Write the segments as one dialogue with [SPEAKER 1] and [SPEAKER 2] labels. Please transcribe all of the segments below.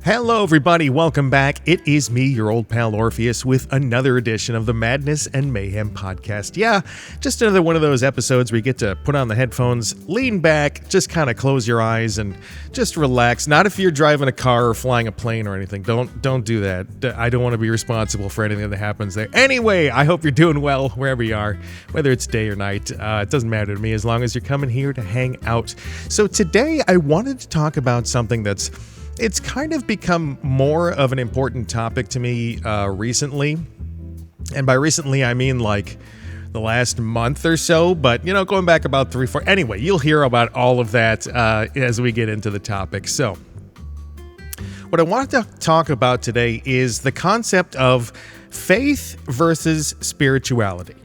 [SPEAKER 1] Hello, everybody. Welcome back. It is me, your old pal Orpheus, with another edition of the Madness and Mayhem podcast. Yeah, just another one of those episodes where you get to put on the headphones, lean back, just kind of close your eyes and just relax. Not if you're driving a car or flying a plane or anything. Don't do that. I don't want to be responsible for anything that happens there. Anyway, I hope you're doing well wherever you are, whether it's day or night. It doesn't matter to me as long as you're coming here to hang out. So today I wanted to talk about something it's kind of become more of an important topic to me recently. And by recently, I mean like the last month or so. But, going back about 3-4. Anyway, you'll hear about all of that as we get into the topic. So what I wanted to talk about today is the concept of faith versus spirituality.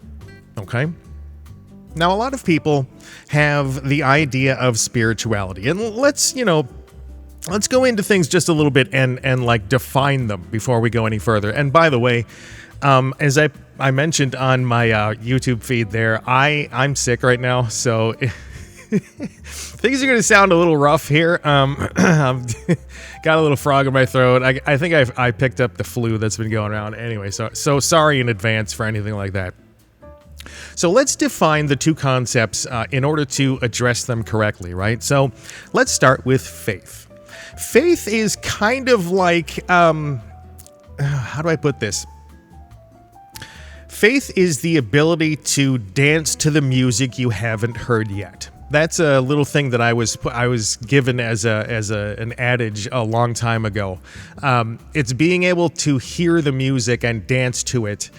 [SPEAKER 1] Okay? Now, a lot of people have the idea of spirituality. And let's go into things just a little bit and like define them before we go any further. And by the way, as I mentioned on my YouTube feed there, I'm sick right now, so things are going to sound a little rough here. I've got a little frog in my throat. I think I picked up the flu that's been going around. Anyway, so sorry in advance for anything like that. So let's define the two concepts in order to address them correctly, right? So let's start with faith. Faith is kind of like, how do I put this? Faith is the ability to dance to the music you haven't heard yet. That's a little thing that I was given as an adage a long time ago. It's being able to hear the music and dance to it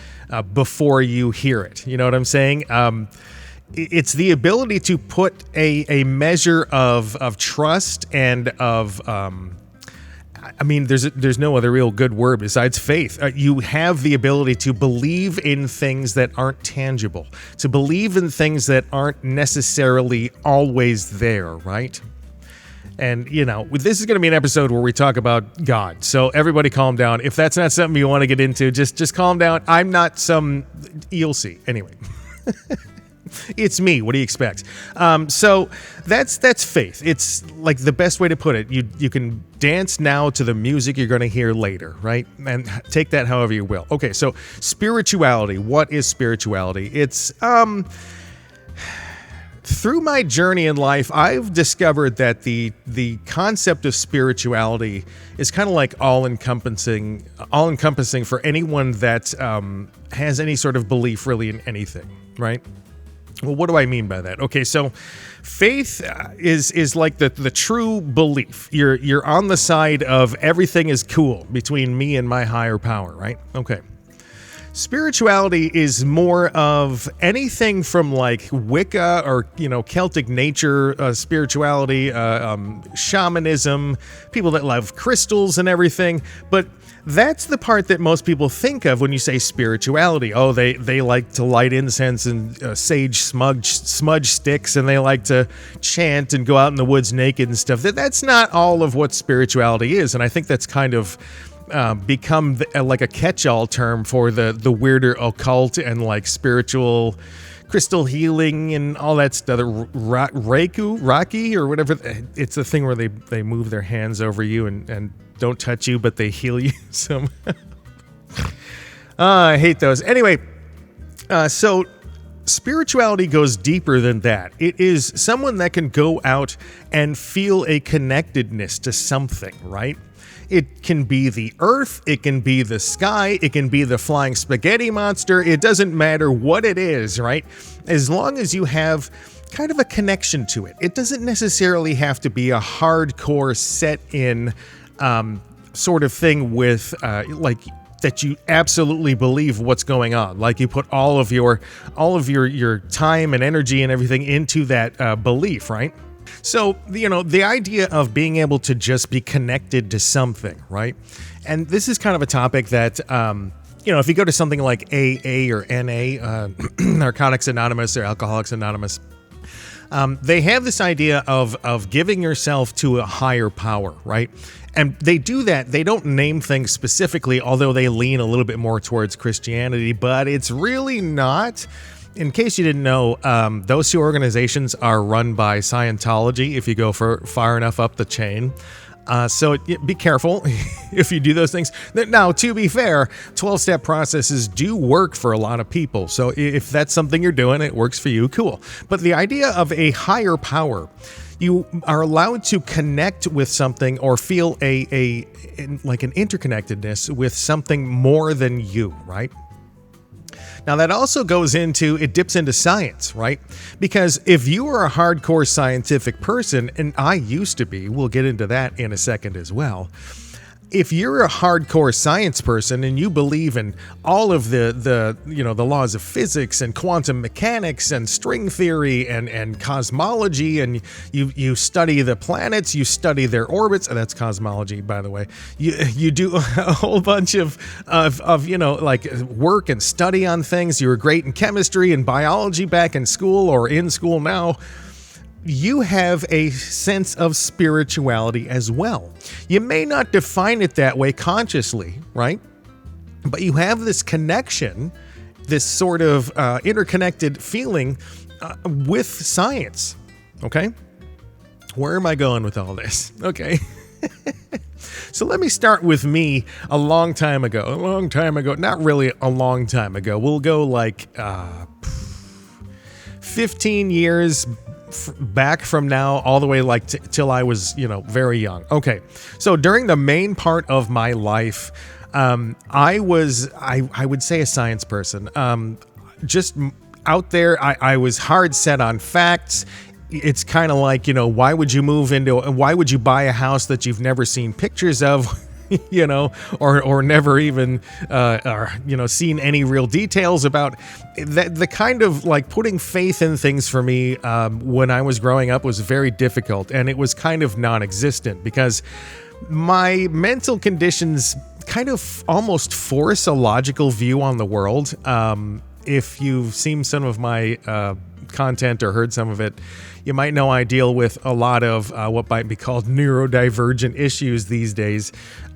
[SPEAKER 1] before you hear it. You know what I'm saying? It's the ability to put a measure of trust and of, there's no other real good word besides faith. You have the ability to believe in things that aren't tangible, to believe in things that aren't necessarily always there, right? And, this is going to be an episode where we talk about God. So everybody calm down. If that's not something you want to get into, just calm down. I'm not you'll see. Anyway. It's me. What do you expect? So that's faith. It's like the best way to put it. You can dance now to the music you're going to hear later, right? And take that however you will. Okay, so spirituality. What is spirituality? It's through my journey in life, I've discovered that the concept of spirituality is kind of like all-encompassing for anyone that has any sort of belief really in anything, right? Well, what do I mean by that? Okay, so faith is like the true belief. You're on the side of everything is cool between me and my higher power, right? Okay. Spirituality is more of anything from like Wicca or, Celtic nature spirituality, shamanism, people that love crystals and everything. But that's the part that most people think of when you say spirituality. Oh, they like to light incense and sage smudge sticks, and they like to chant and go out in the woods naked and stuff. That's not all of what spirituality is, and I think that's kind of become like a catch-all term for the weirder occult and like spiritual crystal healing and all that stuff. Reiki or whatever. It's the thing where they move their hands over you and don't touch you, but they heal you somehow. I hate those. Anyway, so spirituality goes deeper than that. It is someone that can go out and feel a connectedness to something, right? It can be the earth, it can be the sky, it can be the flying spaghetti monster. It doesn't matter what it is, right? As long as you have kind of a connection to it. It doesn't necessarily have to be a hardcore set in sort of thing with like that you absolutely believe what's going on. Like you put all of your time and energy and everything into that belief, right? So, the idea of being able to just be connected to something, right? And this is kind of a topic that, if you go to something like AA or NA, Narcotics Anonymous or Alcoholics Anonymous, they have this idea of giving yourself to a higher power, right? And they do that. They don't name things specifically, although they lean a little bit more towards Christianity, but it's really not. In case you didn't know, those two organizations are run by Scientology, if you go far enough up the chain. So be careful if you do those things. Now, to be fair, 12-step processes do work for a lot of people. So if that's something you're doing, it works for you, cool. But the idea of a higher power, you are allowed to connect with something or feel like an interconnectedness with something more than you, right? Now that also it dips into science, right? Because if you are a hardcore scientific person, and I used to be, we'll get into that in a second as well. If you're a hardcore science person and you believe in all of the laws of physics and quantum mechanics and string theory and cosmology, and you study the planets, you study their orbits, and that's cosmology, by the way. You do a whole bunch of work and study on things. You were great in chemistry and biology back in school or in school now. You have a sense of spirituality as well. You may not define it that way consciously, right? But you have this connection, this sort of interconnected feeling with science, okay? Where am I going with all this? Okay. So let me start with me a long time ago. Not really a long time ago. We'll go like 15 years back from now, all the way till I was, very young. Okay, so during the main part of my life, I would say a science person. Just out there, I was hard set on facts. It's kind of like, why would you buy a house that you've never seen pictures of? or never even, seen any real details about that. The kind of like putting faith in things for me when I was growing up was very difficult, and it was kind of non-existent because my mental conditions kind of almost force a logical view on the world. If you've seen some of my content or heard some of it, you might know I deal with a lot of what might be called neurodivergent issues these days.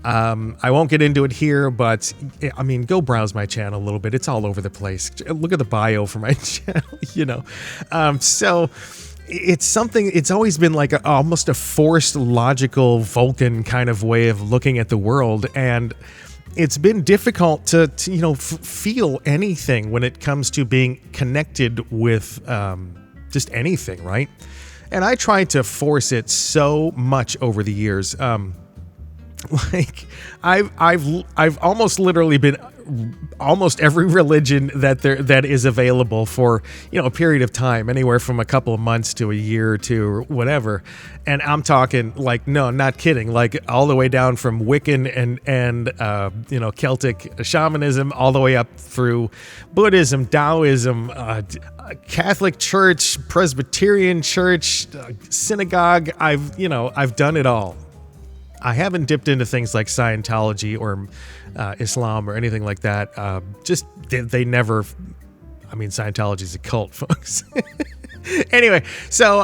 [SPEAKER 1] I won't get into it here, but I mean, go browse my channel a little bit. It's all over the place. Look at the bio for my channel, So it's something, it's always been like almost a forced logical Vulcan kind of way of looking at the world. And it's been difficult to feel anything when it comes to being connected with just anything, right? And I tried to force it so much over the years. Like I've almost literally been almost every religion that is available for a period of time, anywhere from a couple of months to a year or two or whatever. And I'm talking like, no, not kidding, like all the way down from Wiccan and Celtic shamanism, all the way up through Buddhism, Taoism, Catholic Church, Presbyterian Church, synagogue. I've done it all. I haven't dipped into things like Scientology or Islam or anything like that. They never. I mean, Scientology is a cult, folks. Anyway, so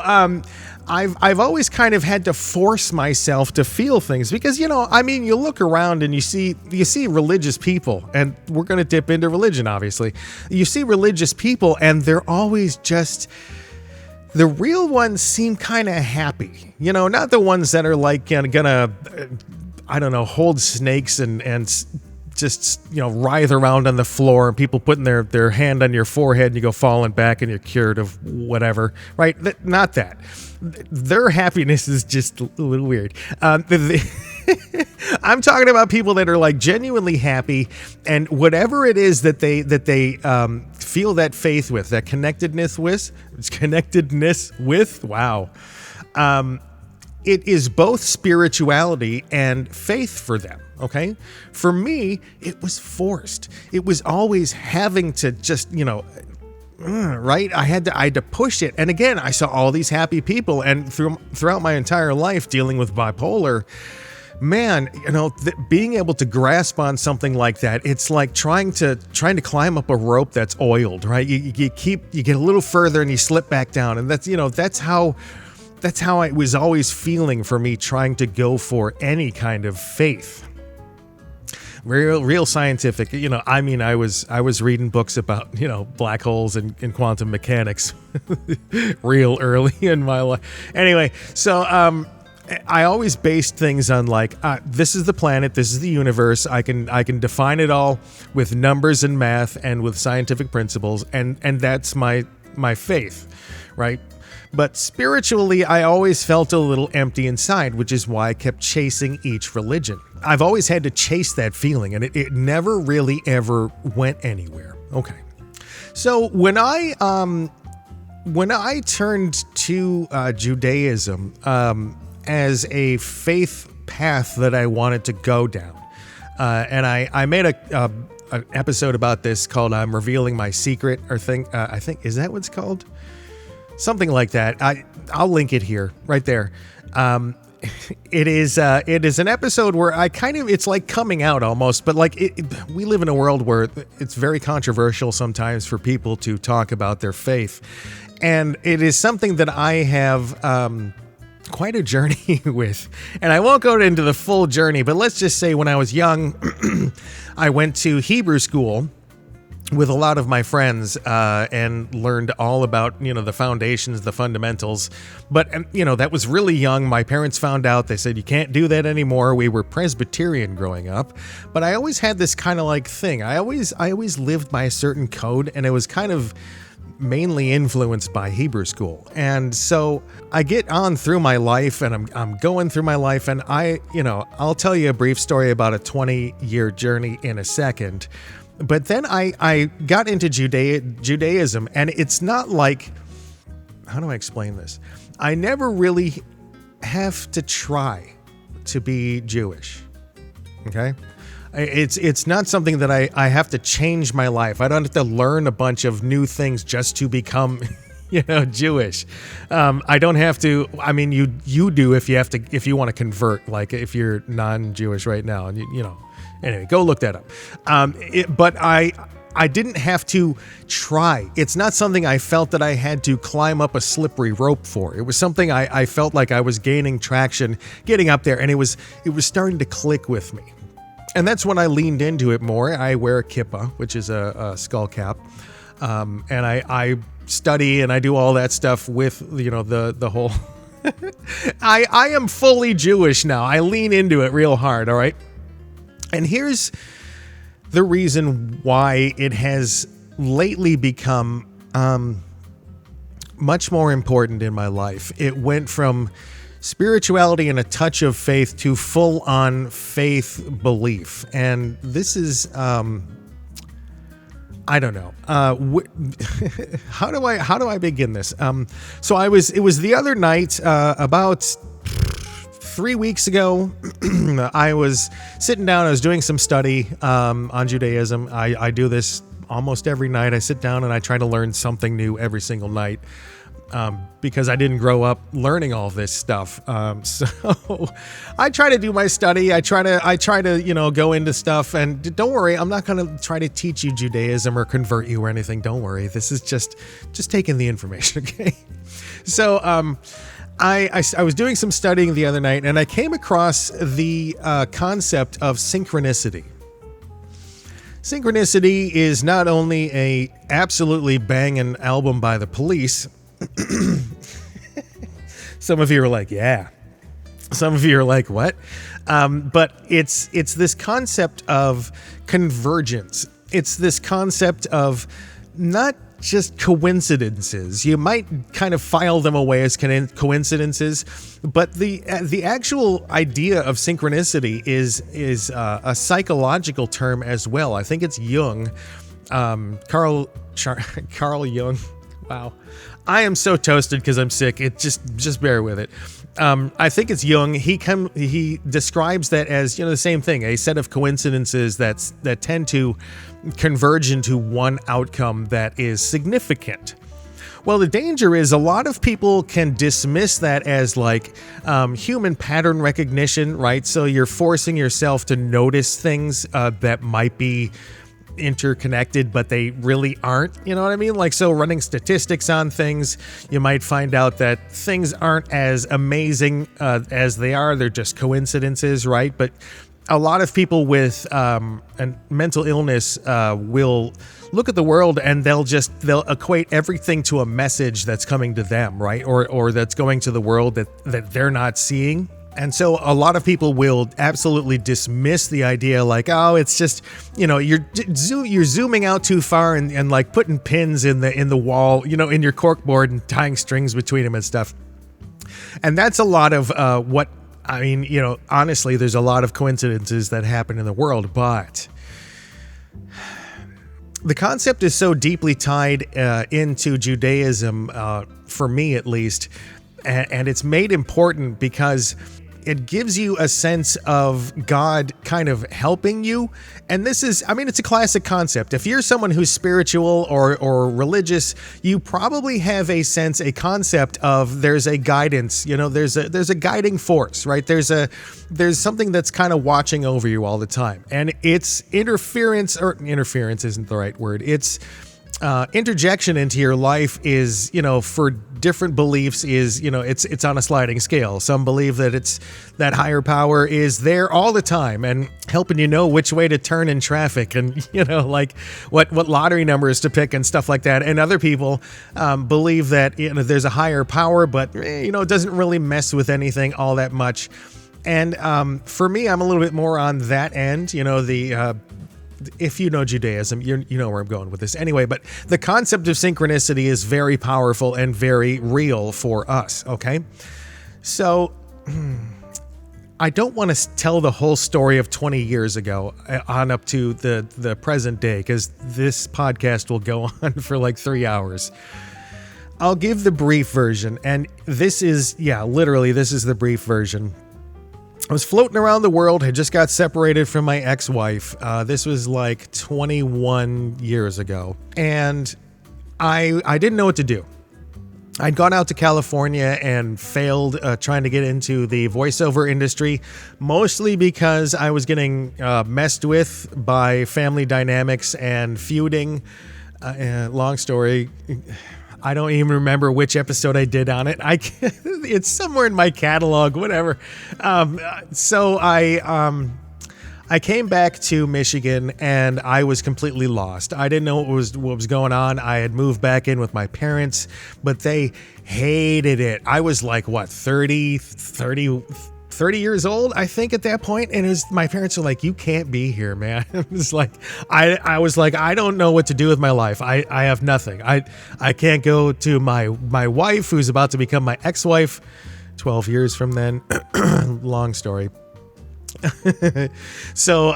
[SPEAKER 1] I've always kind of had to force myself to feel things because you look around and you see religious people, and we're going to dip into religion, obviously. You see religious people, and they're always just. The real ones seem kind of happy, not the ones that are like gonna, hold snakes and just, writhe around on the floor and people putting their hand on your forehead and you go falling back and you're cured of whatever, right? Not that. Their happiness is just a little weird. I'm talking about people that are like genuinely happy, and whatever it is that they feel that faith with, that connectedness with, wow. It is both spirituality and faith for them, okay? For me, it was forced. It was always having to just, right? I had to push it. And again, I saw all these happy people, and throughout my entire life dealing with bipolar, man, being able to grasp on something like that, it's like trying to climb up a rope that's oiled, right? You get a little further and you slip back down, and that's how it was always feeling for me, trying to go for any kind of faith. Real scientific, I was reading books about, black holes and quantum mechanics real early in my life. Anyway, so I always based things on like, this is the planet, this is the universe. I can define it all with numbers and math and with scientific principles, and that's my faith, right? But spiritually, I always felt a little empty inside, which is why I kept chasing each religion. I've always had to chase that feeling, and it never really ever went anywhere. Okay. So when I turned to Judaism as a faith path that I wanted to go down, and I made an episode about this called "I'm Revealing My Secret," or I think is that what it's called? Something like that. I'll link it here, right there. It is an episode where it's like coming out almost, but like we live in a world where it's very controversial sometimes for people to talk about their faith. And it is something that I have quite a journey with. And I won't go into the full journey, but let's just say when I was young, I went to Hebrew school with a lot of my friends and learned all about, the foundations, the fundamentals. But, that was really young. My parents found out. They said, you can't do that anymore. We were Presbyterian growing up. But I always had this kind of like thing. I always lived by a certain code, and it was kind of mainly influenced by Hebrew school. And so I get on through my life, and I'm going through my life, and I'll tell you a brief story about a 20-year journey in a second. But then I got into Judaism, and it's not like, how do I explain this? I never really have to try to be Jewish, okay? It's not something that I have to change my life. I don't have to learn a bunch of new things just to become Jewish. I don't have to. I mean, you do if you want to convert, like if you're non-Jewish right now, and Anyway, go look that up. But I didn't have to try. It's not something I felt that I had to climb up a slippery rope for. It was something I felt like I was gaining traction, getting up there, and it was starting to click with me. And that's when I leaned into it more. I wear a kippa, which is a skull cap, and I study and I do all that stuff with the whole. I am fully Jewish now. I lean into it real hard. All right. And here's the reason why it has lately become much more important in my life. It went from spirituality and a touch of faith to full-on faith belief. And this is, I don't know. How do I begin this? So it was the other night, about 3 weeks ago, I was sitting down. I was doing some study on Judaism. I do this almost every night. I sit down and I try to learn something new every single night because I didn't grow up learning all this stuff. So I try to do my study. I try to go into stuff. And don't worry, I'm not going to try to teach you Judaism or convert you or anything. Don't worry. This is just taking the information, okay? So I was doing some studying the other night, and I came across the concept of synchronicity. Synchronicity is not only a absolutely banging album by the Police. Some of you are like, yeah. Some of you are like, what? But it's this concept of convergence. It's this concept of not just coincidences. You might kind of file them away as coincidences, but the actual idea of synchronicity is a psychological term as well. I think it's Jung, Carl Jung. Wow, I am so toasted because I'm sick. It just bear with it. I think it's Jung. He describes that as the same thing, a set of coincidences that tend to converge into one outcome that is significant. Well, the danger is a lot of people can dismiss that as like human pattern recognition, right? So you're forcing yourself to notice things that might be interconnected, but they really aren't. You know what I mean? Like, so running statistics on things, you might find out that things aren't as amazing as they are. They're just coincidences, right? But a lot of people with a mental illness will look at the world and they'll equate everything to a message that's coming to them, right? Or that's going to the world that they're not seeing. And so a lot of people will absolutely dismiss the idea like, oh, it's just, you're zooming out too far and like putting pins in the wall, in your corkboard and tying strings between them and stuff. And that's a lot of honestly, there's a lot of coincidences that happen in the world, but the concept is so deeply tied into Judaism, for me at least, and it's made important because it gives you a sense of God kind of helping you. And this is, it's a classic concept. If you're someone who's spiritual or religious, you probably have a concept of there's a guidance, there's a guiding force, right? There's something that's kind of watching over you all the time. And it's interference isn't the right word. It's interjection into your life is, for different beliefs is, it's on a sliding scale. Some believe that it's that higher power is there all the time and helping you know which way to turn in traffic and, like what lottery numbers to pick and stuff like that. And other people believe that, there's a higher power, but, it doesn't really mess with anything all that much. And for me, I'm a little bit more on that end, if you know Judaism, you know where I'm going with this anyway, but the concept of synchronicity is very powerful and very real for us, okay? So I don't want to tell the whole story of 20 years ago on up to the present day, because this podcast will go on for like 3 hours. I'll give the brief version, and this is the brief version. I was floating around the world, had just got separated from my ex-wife. This was like 21 years ago. And I didn't know what to do. I'd gone out to California and failed trying to get into the voiceover industry, mostly because I was getting messed with by family dynamics and feuding. Long story. I don't even remember which episode I did on it. It's somewhere in my catalog, whatever. So I came back to Michigan and I was completely lost. I didn't know what was going on. I had moved back in with my parents, but they hated it. I was like, 30 years old, I think, at that point. And my parents were like, you can't be here, man. It was like, I was like, I don't know what to do with my life. I have nothing. I can't go to my wife, who's about to become my ex-wife 12 years from then. Long story. So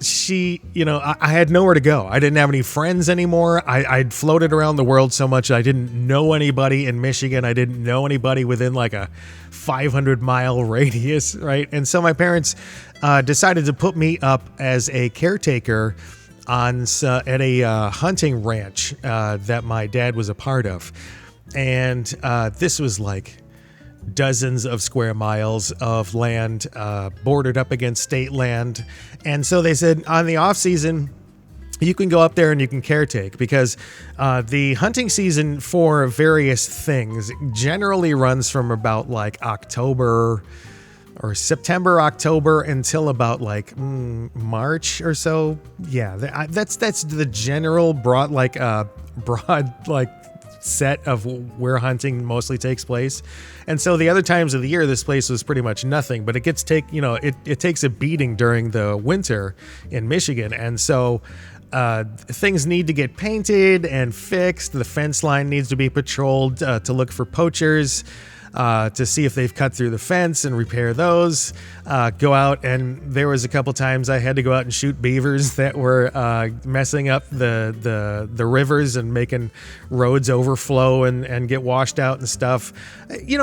[SPEAKER 1] she, I had nowhere to go. I didn't have any friends anymore. I'd floated around the world so much I didn't know anybody in Michigan. I didn't know anybody within like a 500-mile radius, right? And so my parents decided to put me up as a caretaker at a hunting ranch that my dad was a part of. And this was like dozens of square miles of land bordered up against state land. And so they said on the off season, you can go up there and you can caretake, because the hunting season for various things generally runs from about like October or September, October until about like March or so. Yeah, that's the general broad set of where hunting mostly takes place. And so the other times of the year, this place was pretty much nothing, but it takes a beating during the winter in Michigan. And so things need to get painted and fixed. The fence line needs to be patrolled to look for poachers, to see if they've cut through the fence and repair those. Go out, and there was a couple times I had to go out and shoot beavers that were messing up the rivers and making roads overflow and get washed out and stuff.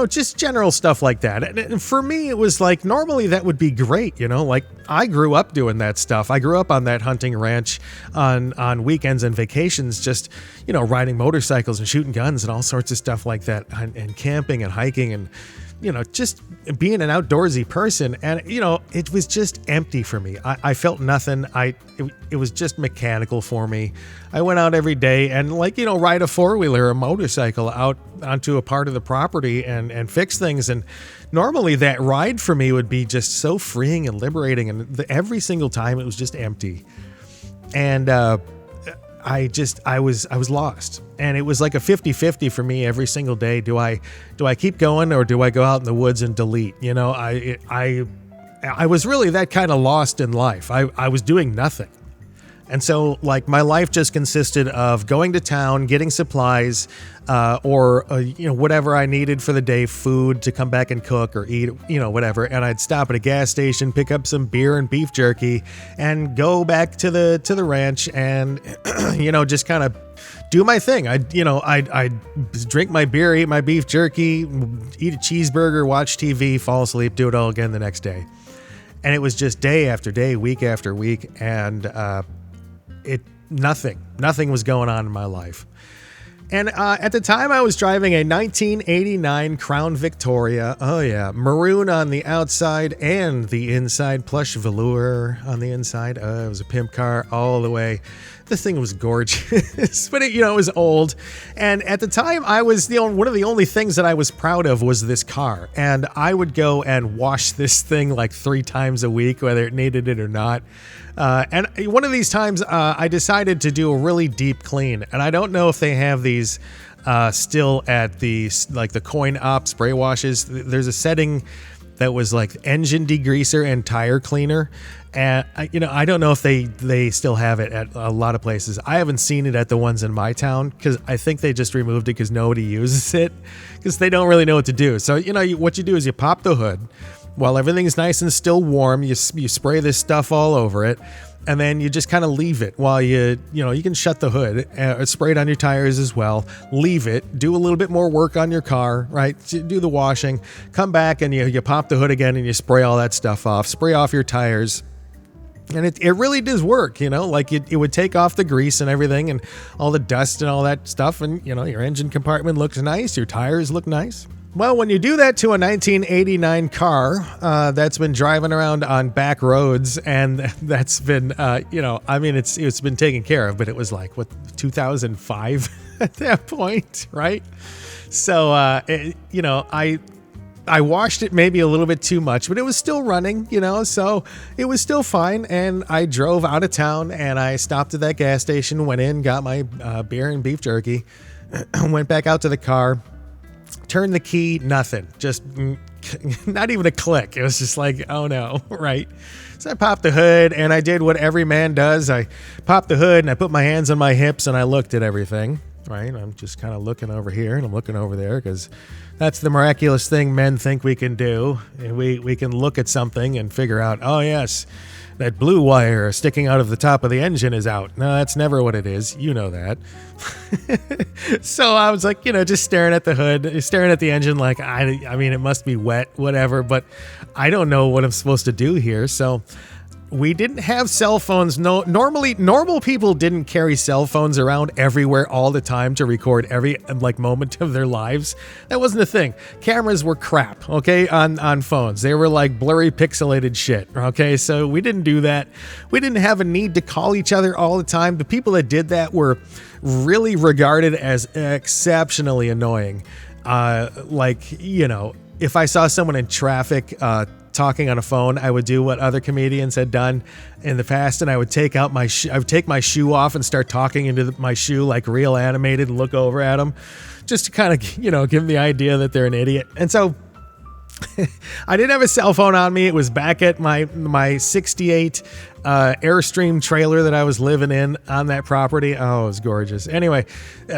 [SPEAKER 1] Just general stuff like that. And for me, it was like, normally that would be great. Like I grew up doing that stuff. I grew up on that hunting ranch on weekends and vacations, just, riding motorcycles and shooting guns and all sorts of stuff like that, and camping and hiking and, just being an outdoorsy person. And, it was just empty for me. I felt nothing. It was just mechanical for me. I went out every day and ride a four-wheeler or a motorcycle out onto a part of the property and fix things. And normally that ride for me would be just so freeing and liberating. And every single time it was just empty. And was lost. And it was like a 50-50 for me every single day. Do I keep going, or do I go out in the woods and delete? You know, I was really that kind of lost in life. I was doing nothing. And so, like, my life just consisted of going to town, getting supplies, or whatever I needed for the day, food to come back and cook or eat, whatever. And I'd stop at a gas station, pick up some beer and beef jerky, and go back to the ranch and, just kind of do my thing. I'd drink my beer, eat my beef jerky, eat a cheeseburger, watch TV, fall asleep, do it all again the next day. And it was just day after day, week after week, and nothing was going on in my life. And at the time, I was driving a 1989 Crown Victoria. Oh yeah, maroon on the outside and the inside, plush velour on the inside. It was a pimp car all the way. This thing was gorgeous, but it was old. And at the time, I was one of the only things that I was proud of was this car. And I would go and wash this thing like 3 times a week, whether it needed it or not. And one of these times, I decided to do a really deep clean. And I don't know if they have these still at the coin op spray washes. There's a setting that was like engine degreaser and tire cleaner. And I don't know if they still have it at a lot of places. I haven't seen it at the ones in my town because I think they just removed it because nobody uses it because they don't really know what to do. So, what you do is you pop the hood while everything's nice and still warm. You spray this stuff all over it. And then you just kind of leave it while you can shut the hood, spray it on your tires as well, leave it, do a little bit more work on your car, right? Do the washing, come back and you pop the hood again and you spray all that stuff off, spray off your tires. And it really does work, like it would take off the grease and everything and all the dust and all that stuff. And, your engine compartment looks nice. Your tires look nice. Well, when you do that to a 1989 car that's been driving around on back roads and that's been, it's been taken care of, but it was like, 2005 at that point, right? So, I washed it maybe a little bit too much, but it was still running, so it was still fine. And I drove out of town and I stopped at that gas station, went in, got my beer and beef jerky, went back out to the car. Turned the key, nothing, just not even a click. It was just like, oh no, right? So I popped the hood and I did what every man does. I popped the hood and I put my hands on my hips and I looked at everything, right? I'm just kind of looking over here and I'm looking over there because that's the miraculous thing men think we can do. We can look at something and figure out, oh yes, that blue wire sticking out of the top of the engine is out. No, that's never what it is. You know that. So I was like, just staring at the hood, staring at the engine like, I mean, it must be wet, whatever, but I don't know what I'm supposed to do here. So we didn't have cell phones. No, normal people didn't carry cell phones around everywhere all the time to record every moment of their lives. That wasn't a thing. Cameras were crap, okay, on phones. They were like blurry, pixelated shit, okay? So we didn't do that. We didn't have a need to call each other all the time. The people that did that were really regarded as exceptionally annoying. If I saw someone in traffic, talking on a phone, I would do what other comedians had done in the past, and I would take out I would take my shoe off and start talking into my shoe like real animated and look over at them just to kind of, give them the idea that they're an idiot. And so I didn't have a cell phone on me. It was back at my 68 Airstream trailer that I was living in on that property. Oh, it was gorgeous. Anyway,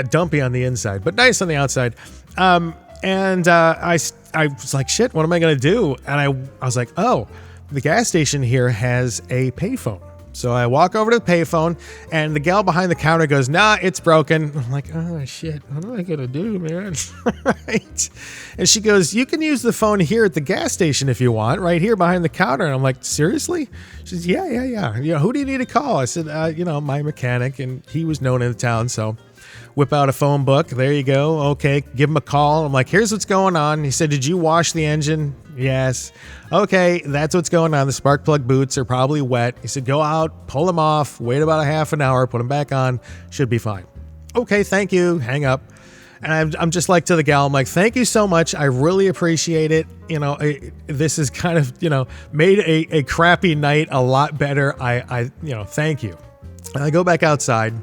[SPEAKER 1] dumpy on the inside, but nice on the outside. And I was like, shit, what am I going to do? And I was like, oh, the gas station here has a payphone. So I walk over to the payphone and the gal behind the counter goes, nah, it's broken. I'm like, oh shit, what am I going to do, man? Right. And she goes, you can use the phone here at the gas station if you want, right here behind the counter. And I'm like, seriously? She says, yeah. Who do you need to call? I said, my mechanic, and he was known in the town. So whip out a phone book. There you go. Okay, give him a call. I'm like, here's what's going on. He said, did you wash the engine? Yes. Okay, that's what's going on. The spark plug boots are probably wet. He said, go out, pull them off, wait about a half an hour, put them back on. Should be fine. Okay, thank you. Hang up. And I'm just like to the gal, I'm like, thank you so much. I really appreciate it. This is kind of, made a crappy night a lot better. I thank you. And I go back outside.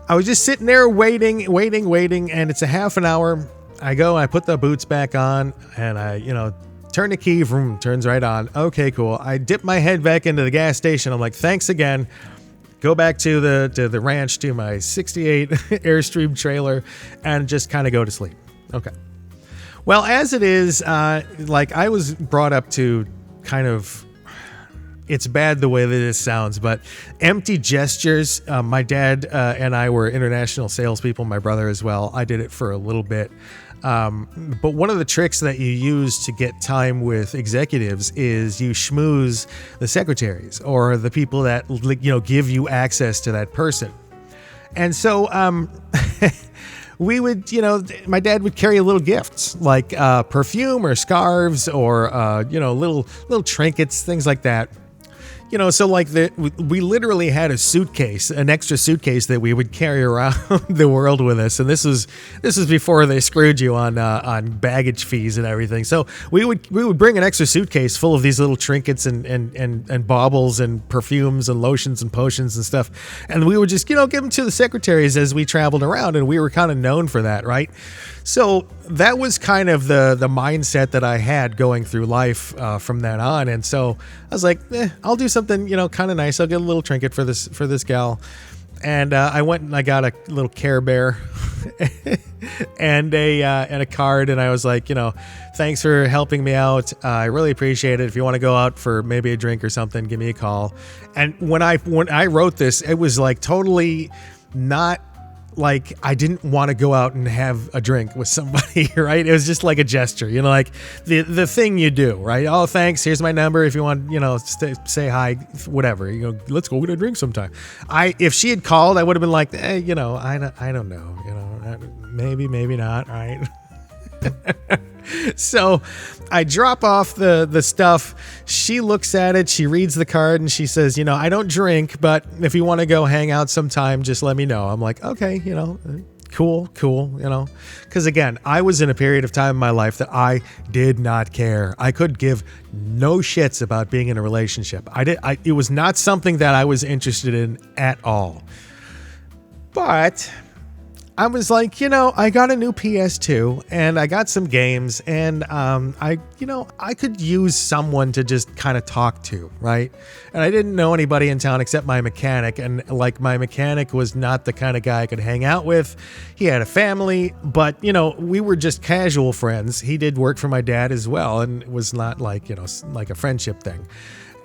[SPEAKER 1] I was just sitting there waiting, and it's a half an hour. I put the boots back on, and I, turn the key, vroom, turns right on. Okay, cool. I dip my head back into the gas station. I'm like, thanks again. Go back to the ranch, to my 68 Airstream trailer, and just kind of go to sleep. Okay. Well, as it is, I was brought up to kind of, it's bad the way that this sounds, but empty gestures. My dad and I were international salespeople, my brother as well. I did it for a little bit. But one of the tricks that you use to get time with executives is you schmooze the secretaries or the people that, give you access to that person. And so, we would, my dad would carry little gifts like perfume or scarves or, little trinkets, things like that. So we literally had a suitcase, an extra suitcase that we would carry around the world with us. And this was before they screwed you on baggage fees and everything. So we would bring an extra suitcase full of these little trinkets and baubles and perfumes and lotions and potions and stuff. And we would just, give them to the secretaries as we traveled around. And we were kind of known for that, right? So that was kind of the mindset that I had going through life from that on. And so I was like, I'll do something, kind of nice. I'll get a little trinket for this gal. And I went and I got a little Care Bear and a card. And I was like, thanks for helping me out. I really appreciate it. If you want to go out for maybe a drink or something, give me a call. And when I wrote this, it was like totally not like I didn't want to go out and have a drink with somebody, right? It was just like a gesture, like the thing you do, right? Oh, thanks. Here's my number. If you want, say hi, whatever. Let's go get a drink sometime. If she had called, I would have been like, I don't know, maybe not, right? So I drop off the stuff. She looks at it. She reads the card and she says, I don't drink, but if you want to go hang out sometime, just let me know. I'm like, okay, cool, because again, I was in a period of time in my life that I did not care. I could give no shits about being in a relationship. It was not something that I was interested in at all. But I was like, I got a new PS2 and I got some games and I could use someone to just kind of talk to, right? And I didn't know anybody in town except my mechanic, and my mechanic was not the kind of guy I could hang out with. He had a family, but we were just casual friends. He did work for my dad as well, and it was not like a friendship thing.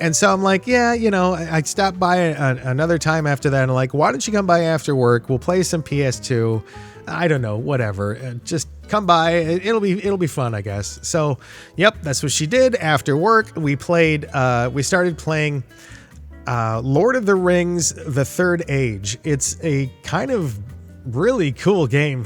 [SPEAKER 1] And so I'm like, yeah, I stopped by another time after that. And I'm like, why don't you come by after work? We'll play some PS2. I don't know, whatever. Just come by. It'll be fun, I guess. So, yep, that's what she did. After work, we started playing Lord of the Rings, The Third Age. It's a kind of really cool game.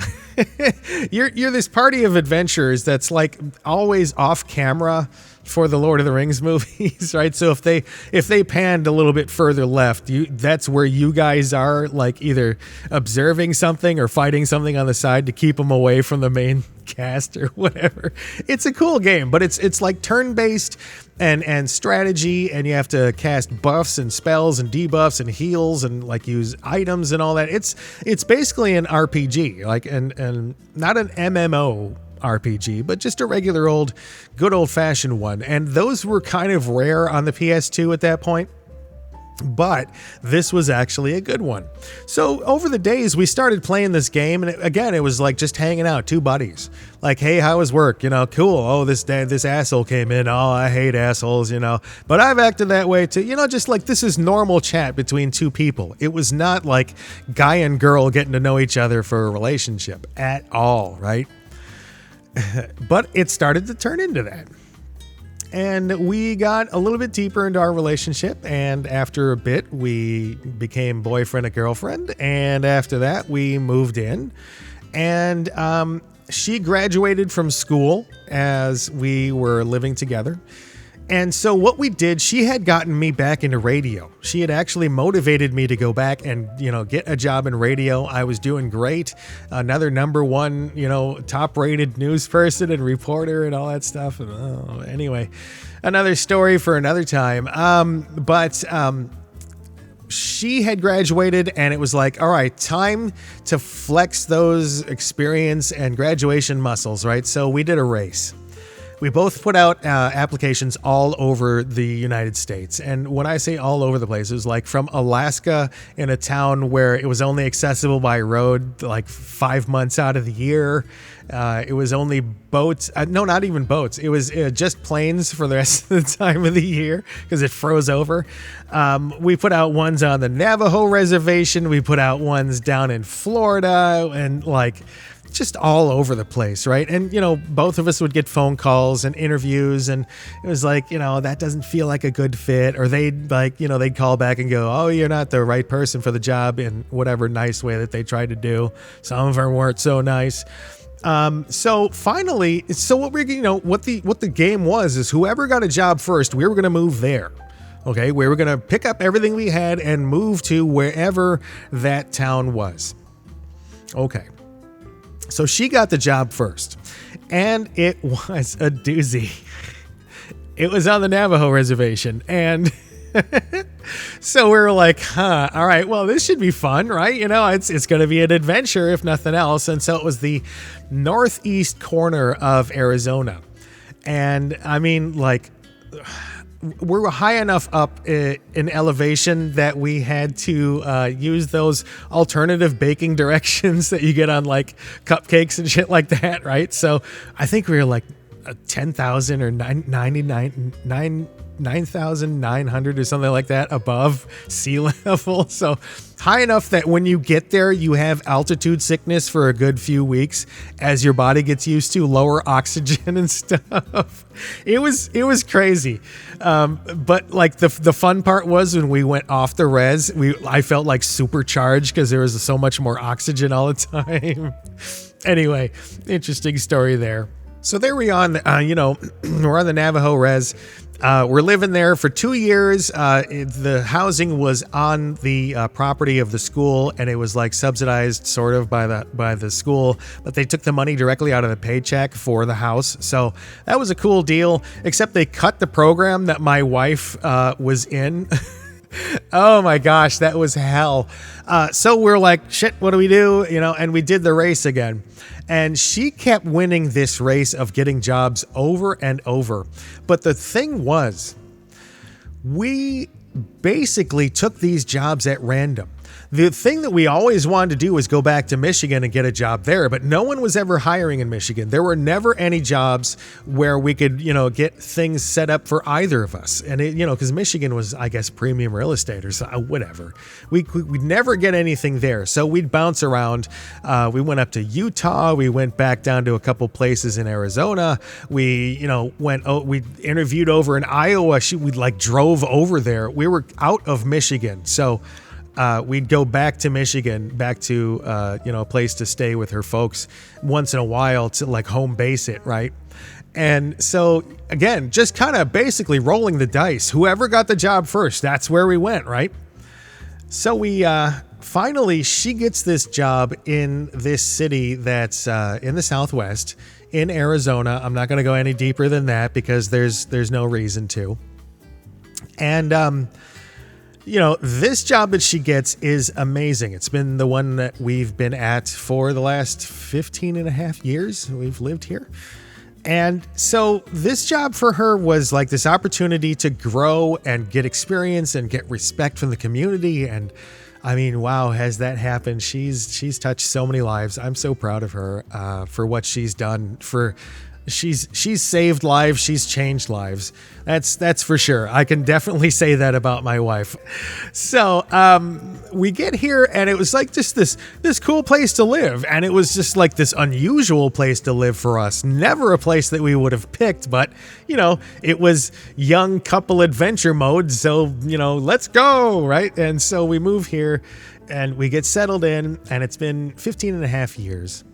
[SPEAKER 1] You're this party of adventurers that's like always off camera for the Lord of the Rings movies, right? So if they panned a little bit further left, that's where you guys are, like either observing something or fighting something on the side to keep them away from the main cast or whatever. It's a cool game, but it's like turn-based and strategy, and you have to cast buffs and spells and debuffs and heals and like use items and all that. It's basically an RPG, like and not an MMO RPG, but just a regular good old-fashioned one. And those were kind of rare on the PS2 at that point. But this was actually a good one. So over the days, we started playing this game, and it was like just hanging out, two buddies. Like, hey, how was work? Cool. Oh, this asshole came in. Oh, I hate assholes, But I've acted that way too. Just like this is normal chat between two people. It was not like guy and girl getting to know each other for a relationship at all, right? But it started to turn into that. And we got a little bit deeper into our relationship. And after a bit, we became boyfriend and girlfriend. And after that, we moved in. And she graduated from school as we were living together. And so what we did, she had gotten me back into radio. She had actually motivated me to go back and, get a job in radio. I was doing great. Another number one, top rated news person and reporter and all that stuff. Anyway, another story for another time. But she had graduated, and it was like, all right, time to flex those experience and graduation muscles, right? So we did a race. We both put out applications all over the United States. And when I say all over the place, it was like from Alaska in a town where it was only accessible by road like 5 months out of the year. It was only boats. No, not even boats. It was just planes for the rest of the time of the year because it froze over. We put out ones on the Navajo Reservation. We put out ones down in Florida and like just all over the place, right? And, you know, both of us would get phone calls and interviews, and it was like, you know, that doesn't feel like a good fit. Or they'd like, you know, they'd call back and go, oh, you're not the right person for the job, in whatever nice way that they tried to do. Some of them weren't so nice. So finally, what we're, you know, what the game was is whoever got a job first, we were going to move there. Okay. We were going to pick up everything we had and move to wherever that town was. Okay. So she got the job first, and it was a doozy. It was on the Navajo Reservation, and so we were like, all right, well, this should be fun, right? You know, it's going to be an adventure, if nothing else. And so it was the northeast corner of Arizona. And I mean, like, we were high enough up in elevation that we had to use those alternative baking directions that you get on like cupcakes and shit like that, right? So I think we were like 10,000 or 9,900 or something like that above sea level. So high enough that when you get there, you have altitude sickness for a good few weeks as your body gets used to lower oxygen and stuff. It was crazy. But like the fun part was when we went off the res, I felt like supercharged because there was so much more oxygen all the time. Anyway, interesting story there. So there we are, you know, we're on the Navajo Res. We're living there for 2 years. The housing was on the property of the school, and it was like subsidized sort of by the school, but they took the money directly out of the paycheck for the house. So that was a cool deal, except they cut the program that my wife was in. Oh my gosh, that was hell. So we're like, shit, what do we do? You know, and we did the race again. And she kept winning this race of getting jobs over and over. But the thing was, we basically took these jobs at random. The thing that we always wanted to do was go back to Michigan and get a job there, but no one was ever hiring in Michigan. There were never any jobs where we could, you know, get things set up for either of us. And it, you know, because Michigan was, I guess, premium real estate or so, whatever. We'd never get anything there. So we'd bounce around. We went up to Utah. We went back down to a couple places in Arizona. We, you know, we interviewed over in Iowa. We like drove over there. We were out of Michigan. So we'd go back to Michigan, back to, you know, a place to stay with her folks once in a while to like home base it, right? And so, again, just kind of basically rolling the dice. Whoever got the job first, that's where we went, right? So we finally, she gets this job in this city that's in the Southwest, in Arizona. I'm not going to go any deeper than that because there's no reason to. And, you know, this job that she gets is amazing. It's been the one that we've been at for the last 15 and a half years. We've lived here. And so this job for her was like this opportunity to grow and get experience and get respect from the community. And I mean, wow, has that happened? She's touched so many lives. I'm so proud of her for what she's done. She's saved lives. She's changed lives. That's for sure. I can definitely say that about my wife. So we get here, and it was like just this cool place to live, and it was just like this unusual place to live for us. Never a place that we would have picked, but you know, it was young couple adventure mode. So you know, let's go, right? And so we move here, and we get settled in, and it's been 15 and a half years.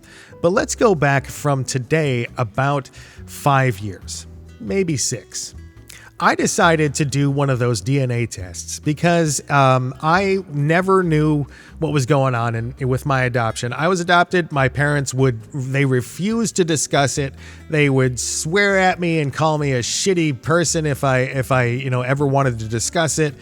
[SPEAKER 1] But let's go back from today about 5 years, maybe 6. I decided to do one of those DNA tests because I never knew what was going on with my adoption. I was adopted. My parents they refused to discuss it. They would swear at me and call me a shitty person if I you know, ever wanted to discuss it.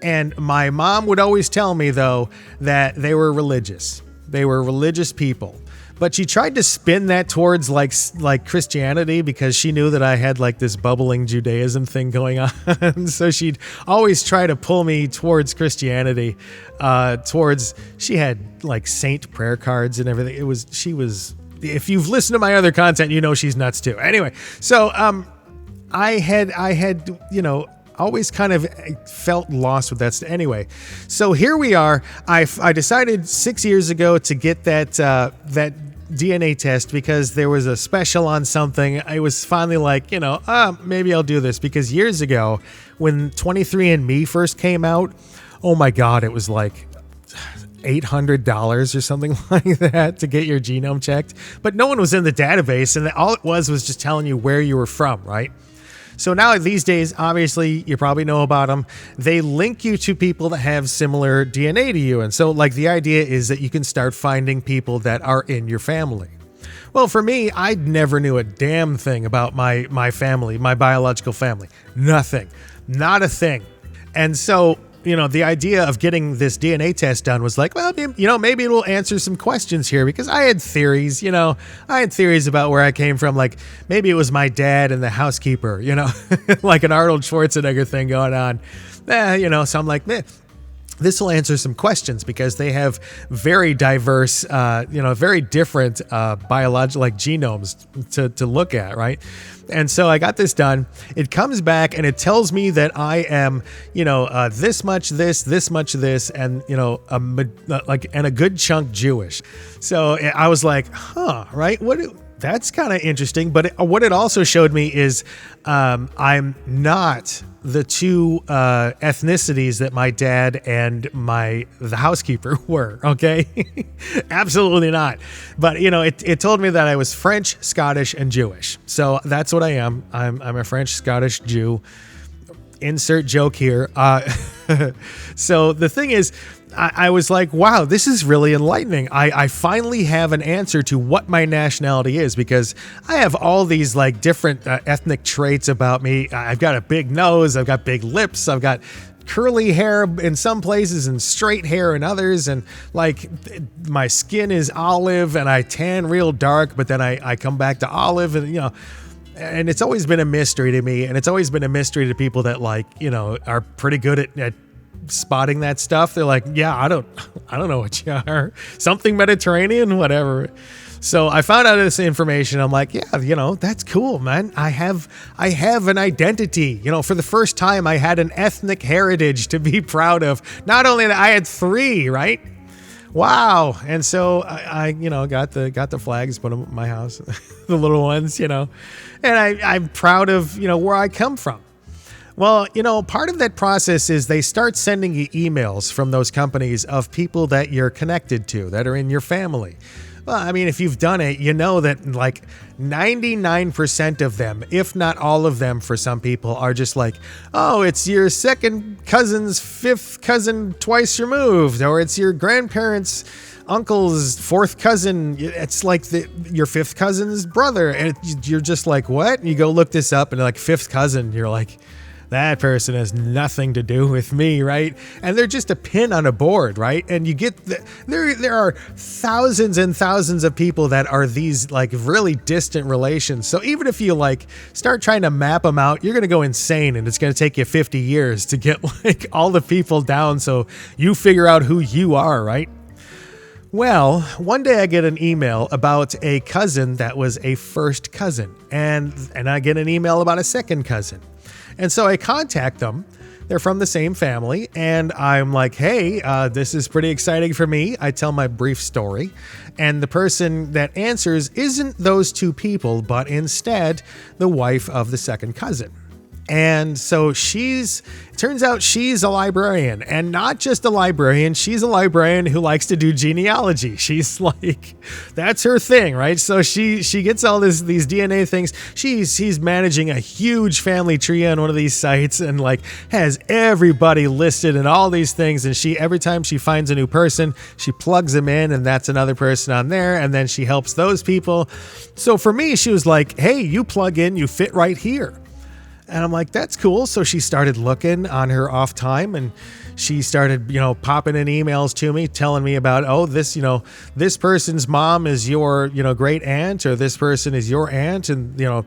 [SPEAKER 1] And my mom would always tell me, though, that they were religious. They were religious people. But she tried to spin that towards like Christianity because she knew that I had like this bubbling Judaism thing going on. So she'd always try to pull me towards Christianity, she had like saint prayer cards and everything. If you've listened to my other content, you know she's nuts too. Anyway, so I had always kind of felt lost with that. Anyway, so here we are. I decided 6 years ago to get that DNA test because there was a special on something. I was finally like, maybe I'll do this, because years ago when 23andMe first came out, oh my God, it was like $800 or something like that to get your genome checked. But no one was in the database, and all it was just telling you where you were from, right? So now these days, obviously, you probably know about them. They link you to people that have similar DNA to you. And so like the idea is that you can start finding people that are in your family. Well, for me, I never knew a damn thing about my family, my biological family. Nothing. Not a thing. And so, the idea of getting this DNA test done was like, well, maybe it will answer some questions here, because I had theories, I had theories about where I came from. Like maybe it was my dad and the housekeeper, like an Arnold Schwarzenegger thing going on. So I'm like, this will answer some questions, because they have very diverse, very different biological genomes to look at, right? And so I got this done. It comes back and it tells me that I am, this much this, and and a good chunk Jewish. So I was like, right? That's kind of interesting. But what it also showed me is I'm not the two ethnicities that my dad and the housekeeper were. Okay, absolutely not. But it told me that I was French, Scottish, and Jewish. So that's what I am. I'm a French, Scottish Jew. Insert joke here. So the thing is, I was like, wow, this is really enlightening. I finally have an answer to what my nationality is, because I have all these like different ethnic traits about me. I've got a big nose. I've got big lips. I've got curly hair in some places and straight hair in others. And like my skin is olive and I tan real dark, but then I come back to olive, and and it's always been a mystery to me. And it's always been a mystery to people that are pretty good at spotting that stuff. They're like, yeah, I don't know what you are. Something Mediterranean, whatever. So I found out this information. I'm like, yeah, that's cool, man. I have an identity. For the first time, I had an ethnic heritage to be proud of. Not only that, I had 3, right? Wow. And so I got the flags, put them in my house, the little ones, and I'm proud of, where I come from. Well, part of that process is they start sending you emails from those companies of people that you're connected to, that are in your family. Well, I mean, if you've done it, you know that like 99% of them, if not all of them for some people, are just like, oh, it's your second cousin's 5th cousin twice removed, or it's your grandparents' uncle's 4th cousin. It's like your 5th cousin's brother. And you're just like, what? And you go look this up, and like 5th cousin, you're like, that person has nothing to do with me, right? And they're just a pin on a board, right? And you get there are thousands and thousands of people that are these like really distant relations. So even if you like start trying to map them out, you're going to go insane, and it's going to take you 50 years to get like all the people down so you figure out who you are, right? Well, one day I get an email about a cousin that was a first cousin, and I get an email about a second cousin. And so I contact them. They're from the same family. And I'm like, hey, this is pretty exciting for me. I tell my brief story. And the person that answers isn't those two people, but instead the wife of the second cousin. And so turns out she's a librarian, and not just a librarian. She's a librarian who likes to do genealogy. She's like, that's her thing, right? So she gets all these DNA things. She's managing a huge family tree on one of these sites, and like has everybody listed and all these things. And every time she finds a new person, she plugs them in, and that's another person on there. And then she helps those people. So for me, she was like, hey, you plug in, you fit right here. And I'm like, that's cool. So she started looking on her off time, and she started, popping in emails to me telling me about, oh, this person's mom is your, great aunt, or this person is your aunt. And,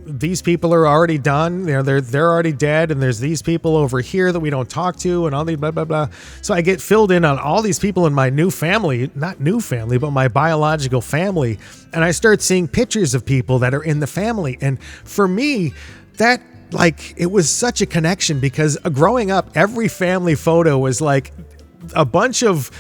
[SPEAKER 1] these people are already done. They're already dead. And there's these people over here that we don't talk to, and all these blah, blah, blah. So I get filled in on all these people in my new family, not new family, but my biological family. And I start seeing pictures of people that are in the family. And for me, that, it was such a connection, because growing up, every family photo was like a bunch of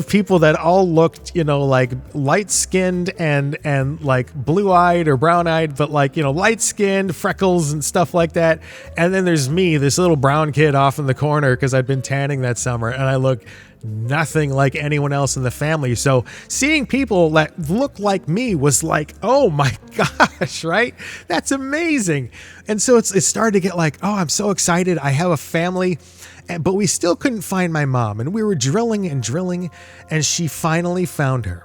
[SPEAKER 1] people that all looked, like light skinned and like blue eyed or brown eyed, but light skinned, freckles and stuff like that. And then there's me, this little brown kid off in the corner, because I'd been tanning that summer, and I look nothing like anyone else in the family. So seeing people that look like me was like, oh my gosh, right? That's amazing. And so it started to get like, oh, I'm so excited. I have a family. But we still couldn't find my mom, and we were drilling, and she finally found her.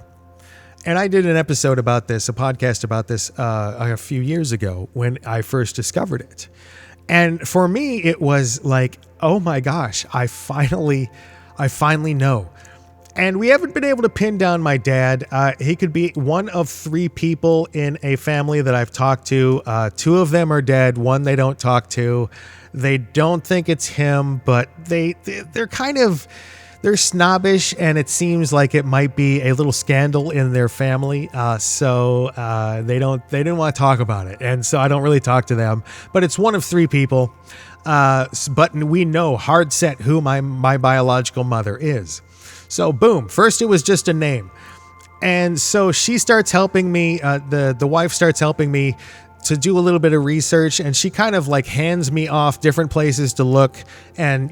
[SPEAKER 1] And I did an episode about this, a podcast about this a few years ago when I first discovered it. And for me, it was like, oh my gosh, I finally know. And we haven't been able to pin down my dad. He could be one of 3 people in a family that I've talked to. 2 of them are dead. 1 they don't talk to. They don't think it's him, but they're snobbish, and it seems like it might be a little scandal in their family. So they didn't want to talk about it. And so I don't really talk to them, but it's one of 3 people. But we know hard set who my biological mother is. So boom, first it was just a name. And so she starts helping me, the wife starts helping me to do a little bit of research, and she kind of like hands me off different places to look, and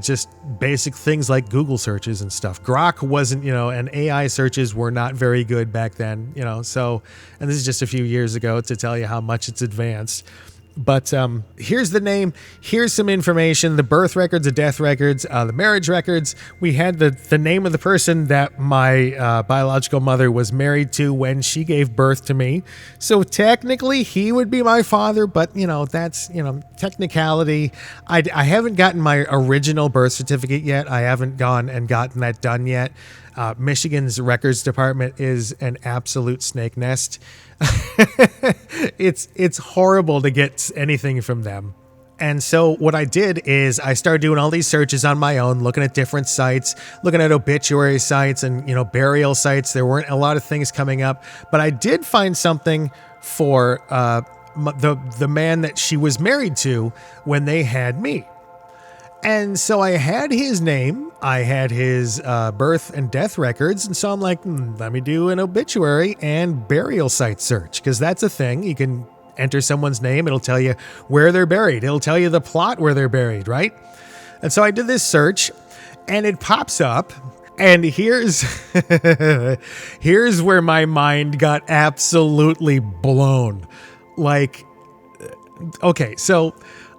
[SPEAKER 1] just basic things like Google searches and stuff. Grok wasn't, and AI searches were not very good back then, so, and this is just a few years ago to tell you how much it's advanced. But here's the name, here's some information, the birth records, the death records, the marriage records. We had the name of the person that my biological mother was married to when she gave birth to me. So technically he would be my father, but that's, technicality. I haven't gotten my original birth certificate yet. I haven't gone and gotten that done yet. Michigan's records department is an absolute snake nest. It's horrible to get anything from them. And so what I did is I started doing all these searches on my own, looking at different sites, looking at obituary sites and, burial sites. There weren't a lot of things coming up, but I did find something for the man that she was married to when they had me. And so I had his name, I had his birth and death records, and so I'm like, let me do an obituary and burial site search, because that's a thing. You can enter someone's name, it'll tell you where they're buried, it'll tell you the plot where they're buried, right? And so I did this search, and it pops up, and here's where my mind got absolutely blown. Like, okay, so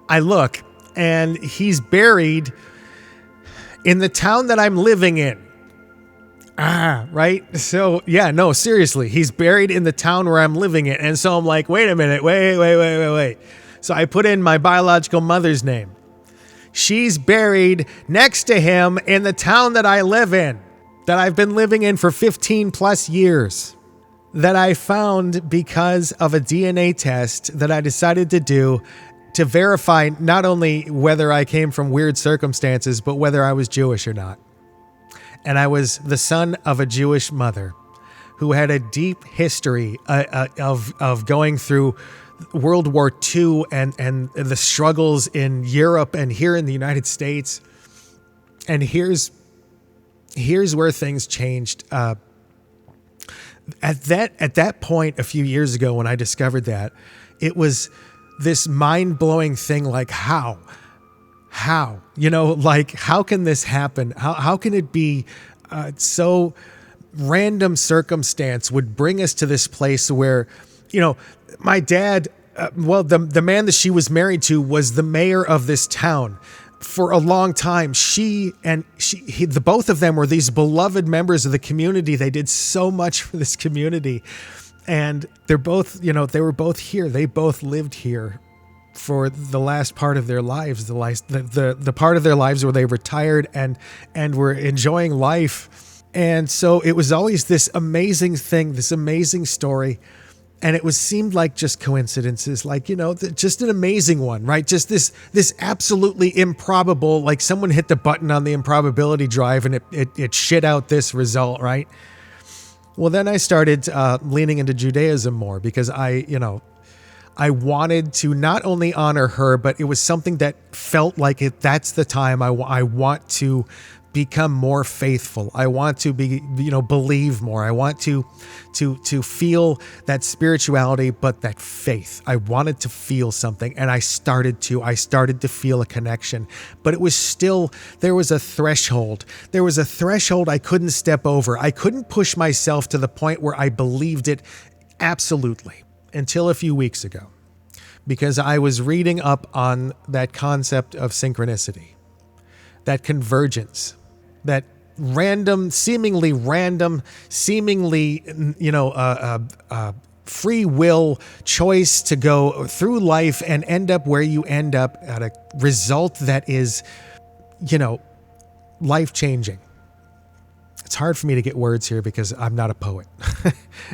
[SPEAKER 1] I look, and he's buried in the town that I'm living in. Right? So, yeah, no, seriously. He's buried in the town where I'm living in. And so I'm like, wait a minute, wait. So I put in my biological mother's name. She's buried next to him in the town that I live in, that I've been living in for 15 plus years, that I found because of a DNA test that I decided to do to verify not only whether I came from weird circumstances, but whether I was Jewish or not. And I was the son of a Jewish mother who had a deep history of going through World War II and the struggles in Europe and here in the United States. And here's where things changed. At that point, a few years ago when I discovered that, it was this mind-blowing thing, like how, like how can this happen? How can it be so random circumstance would bring us to this place where, my dad, the man that she was married to was the mayor of this town for a long time. The both of them were these beloved members of the community. They did so much for this community. And they're both, they were both here. They both lived here for the last part of their lives, the part of their lives where they retired and were enjoying life. And so it was always this amazing thing, this amazing story. And it seemed like just coincidences, like, just an amazing one, right? Just this absolutely improbable, like someone hit the button on the improbability drive and it shit out this result, right? Well, then I started leaning into Judaism more because I wanted to not only honor her, but it was something that felt like that's the time I want to become more faithful. I want to believe more. I want to feel that spirituality, but that faith. I wanted to feel something, and I started to feel a connection, but it was still, there was a threshold. There was a threshold I couldn't step over. I couldn't push myself to the point where I believed it absolutely until a few weeks ago, because I was reading up on that concept of synchronicity, that convergence, that seemingly free will choice to go through life and end up where you end up at a result that is, life-changing. It's hard for me to get words here because I'm not a poet.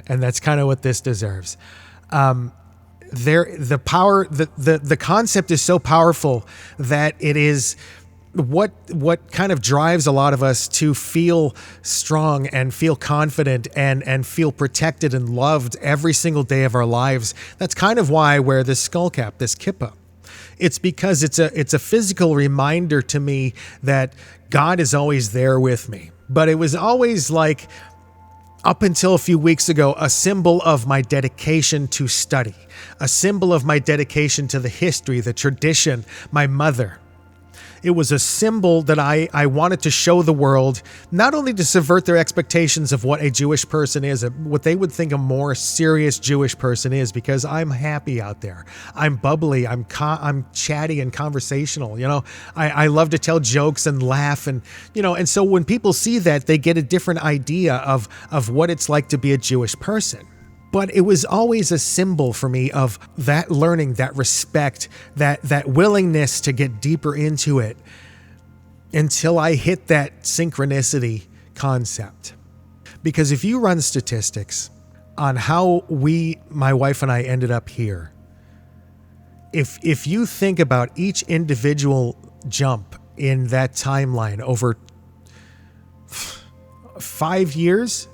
[SPEAKER 1] And that's kind of what this deserves. The concept is so powerful that it is what kind of drives a lot of us to feel strong and feel confident and feel protected and loved every single day of our lives. That's kind of why I wear this skull cap, this kippa. It's because it's a physical reminder to me that God is always there with me. But it was always, like, up until a few weeks ago, a symbol of my dedication to study, a symbol of my dedication to the history, the tradition, my mother. It was a symbol that I wanted to show the world, not only to subvert their expectations of what a Jewish person is, what they would think a more serious Jewish person is, because I'm happy out there. I'm bubbly. I'm chatty and conversational. I love to tell jokes and laugh, and so when people see that, they get a different idea of what it's like to be a Jewish person. But it was always a symbol for me of that learning, that respect, that willingness to get deeper into it until I hit that synchronicity concept. Because if you run statistics on how my wife and I ended up here, if you think about each individual jump in that timeline over 5 years,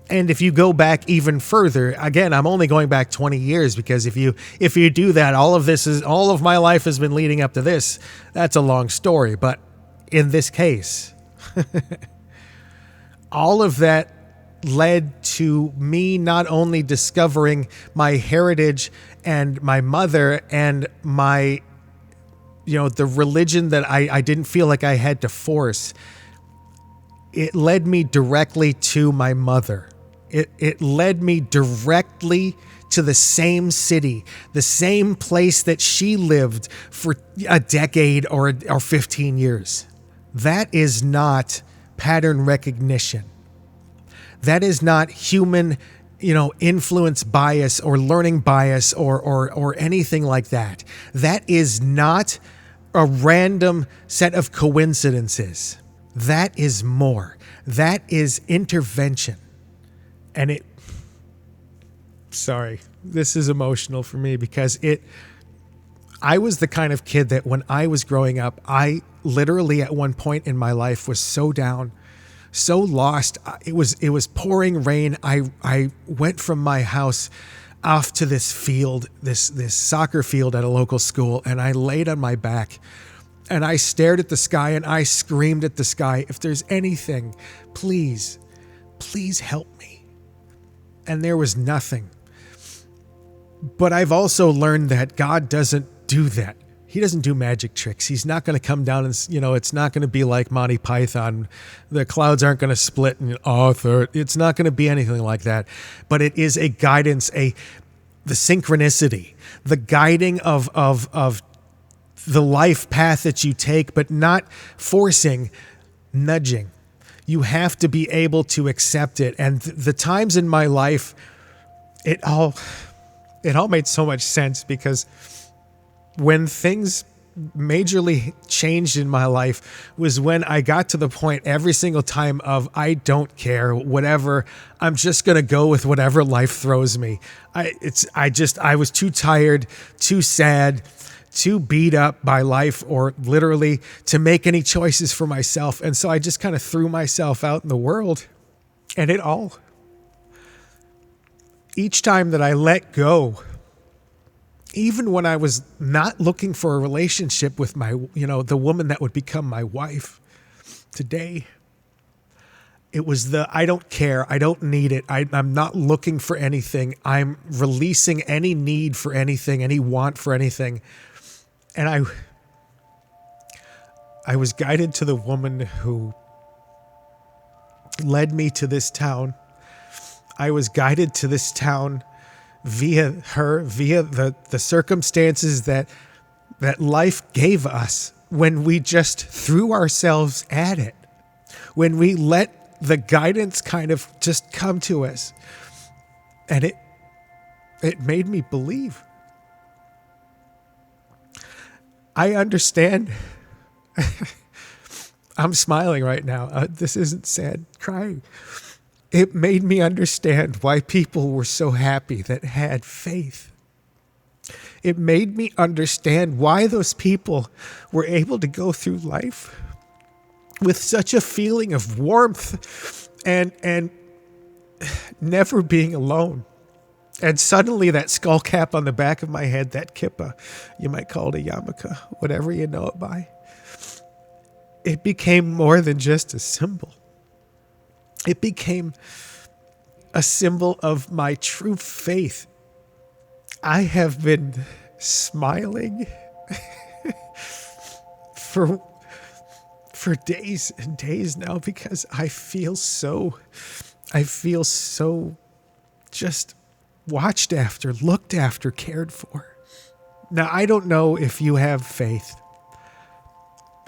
[SPEAKER 1] and if you go back even further, again, I'm only going back 20 years because if you do that, all of my life has been leading up to this. That's a long story, but in this case, all of that led to me not only discovering my heritage and my mother and my, the religion that I didn't feel like I had to force. It led me directly to my mother. It led me directly to the same city, the same place that she lived for a decade or 15 years. That is not pattern recognition. That is not human, influence bias or learning bias or anything like that. That is not a random set of coincidences. That is more. That is intervention. And sorry, this is emotional for me because I was the kind of kid that when I was growing up, I literally at one point in my life was so down, so lost. It was pouring rain. I went from my house off to this field, this soccer field at a local school, and I laid on my back and I stared at the sky and I screamed at the sky, if there's anything, please help me. And there was nothing. But I've also learned that God doesn't do that. He doesn't do magic tricks. He's not going to come down and, it's not going to be like Monty Python. The clouds aren't going to split and it's not going to be anything like that. But it is a guidance, the synchronicity, the guiding of the life path that you take, but not forcing, nudging. You have to be able to accept it. And the times in my life, it all made so much sense because when things majorly changed in my life was when I got to the point every single time of I don't care, whatever, I'm just going to go with whatever life throws me. I was too tired, too sad, too beat up by life, or literally to make any choices for myself. And so I just kind of threw myself out in the world, and each time that I let go, even when I was not looking for a relationship with the woman that would become my wife today, it was I don't care. I don't need it. I'm not looking for anything. I'm releasing any need for anything, any want for anything. And I was guided to the woman who led me to this town. I was guided to this town via the circumstances that life gave us when we just threw ourselves at it, when we let the guidance kind of just come to us. And it made me believe. I understand. I'm smiling right now. This isn't sad crying. It made me understand why people were so happy that had faith. It made me understand why those people were able to go through life with such a feeling of warmth and never being alone. And suddenly that skull cap on the back of my head, that kippa, you might call it a yarmulke, whatever you know it by, it became more than just a symbol. It became a symbol of my true faith. I have been smiling for days and days now because I feel so just watched after, looked after, cared for. Now, I don't know if you have faith.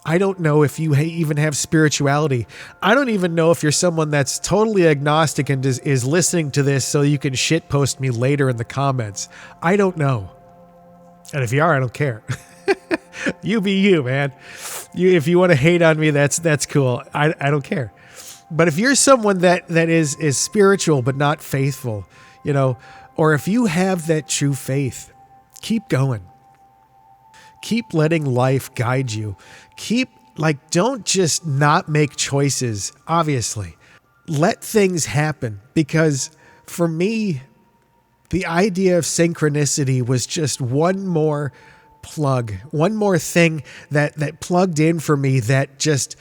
[SPEAKER 1] I don't know if you even have spirituality. I don't even know if you're someone that's totally agnostic and is listening to this so you can shit post me later in the comments. I don't know. And if you are, I don't care. You be you, man. If you want to hate on me, that's cool. I don't care. But if you're someone that is spiritual but not faithful, or if you have that true faith, keep going. Keep letting life guide you. Don't just not make choices, obviously. Let things happen, because for me, the idea of synchronicity was just one more plug, one more thing that plugged in for me that just,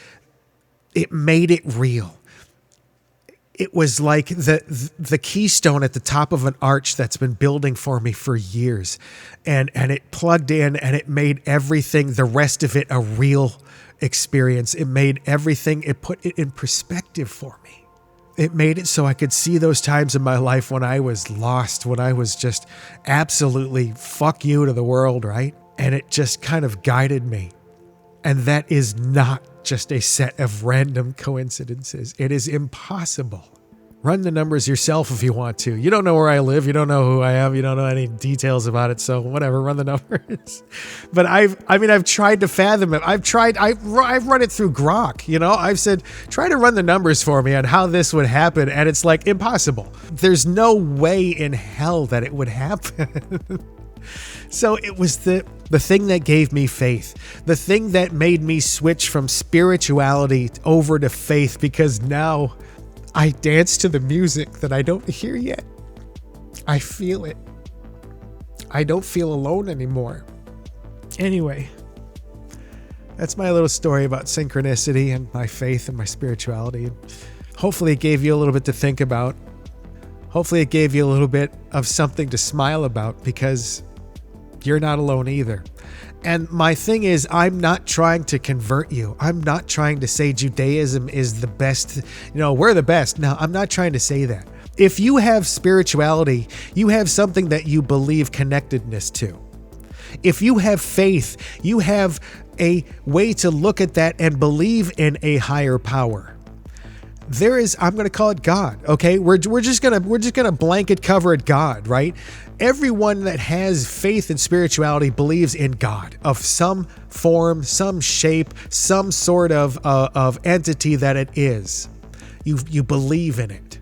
[SPEAKER 1] it made it real. It was like the keystone at the top of an arch that's been building for me for years. And it plugged in and it made everything, the rest of it, a real experience. It made everything, it put it in perspective for me. It made it so I could see those times in my life when I was lost, when I was just absolutely fuck you to the world, right? And it just kind of guided me. And that is not just a set of random coincidences. It is impossible. Run the numbers yourself if you want to. You don't know where I live. You don't know who I am. You don't know any details about it. So whatever, run the numbers. But I've tried to fathom it. I've run it through Grok. I've said, try to run the numbers for me on how this would happen. And it's like impossible. There's no way in hell that it would happen. So it was the thing that gave me faith, the thing that made me switch from spirituality over to faith, because now I dance to the music that I don't hear yet. I feel it. I don't feel alone anymore. Anyway, that's my little story about synchronicity and my faith and my spirituality. Hopefully it gave you a little bit to think about. Hopefully it gave you a little bit of something to smile about, because you're not alone either. And my thing is, I'm not trying to convert you. I'm not trying to say Judaism is the best. We're the best. No, I'm not trying to say that. If you have spirituality, you have something that you believe connectedness to. If you have faith, you have a way to look at that and believe in a higher power. there is, I'm going to call it God. Okay. We're just going to blanket cover it God, right? Everyone that has faith and spirituality believes in God of some form, some shape, some sort of entity that it is. You believe in it,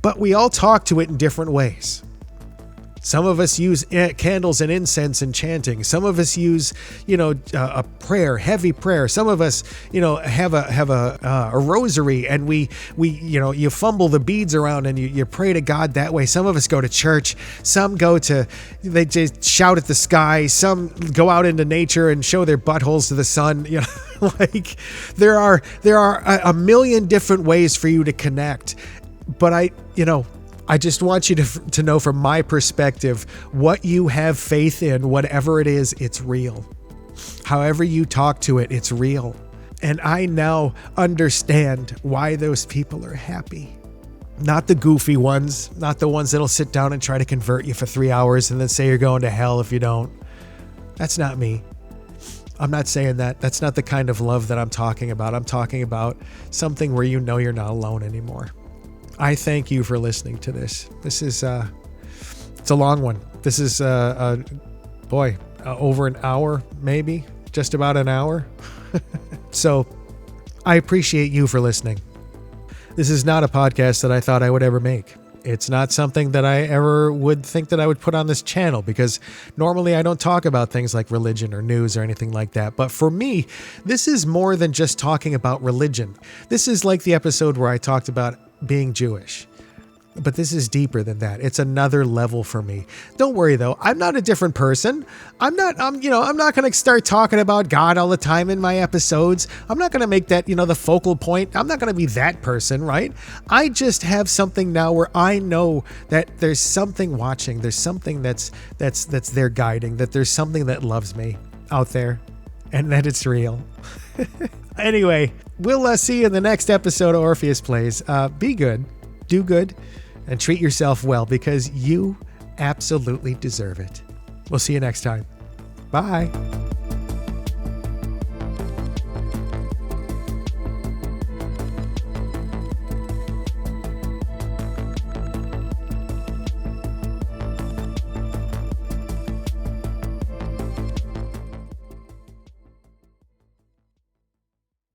[SPEAKER 1] but we all talk to it in different ways. Some of us use candles and incense and chanting. Some of us use, a prayer, heavy prayer. Some of us, have a rosary, and we you fumble the beads around and you pray to God that way. Some of us go to church. Some they just shout at the sky. Some go out into nature and show their buttholes to the sun. Like there are a million different ways for you to connect. But I just want you to know from my perspective, what you have faith in, whatever it is, it's real. However you talk to it, it's real. And I now understand why those people are happy. Not the goofy ones, not the ones that'll sit down and try to convert you for 3 hours and then say you're going to hell if you don't. That's not me. I'm not saying that. That's not the kind of love that I'm talking about. I'm talking about something where you're not alone anymore. I thank you for listening to this. This is, it's a long one. This is, over an hour, maybe just about an hour. So I appreciate you for listening. This is not a podcast that I thought I would ever make. It's not something that I ever would think that I would put on this channel, because normally I don't talk about things like religion or news or anything like that. But for me, this is more than just talking about religion. This is like the episode where I talked about being Jewish. But this is deeper than that. It's another level for me. Don't worry though. I'm not a different person. I'm not going to start talking about God all the time in my episodes. I'm not going to make that, the focal point. I'm not going to be that person, right? I just have something now where I know that there's something watching. There's something that's there guiding, that there's something that loves me out there, and that it's real. Anyway, we'll see you in the next episode of Orpheus Plays. Be good, do good, and treat yourself well, because you absolutely deserve it. We'll see you next time. Bye.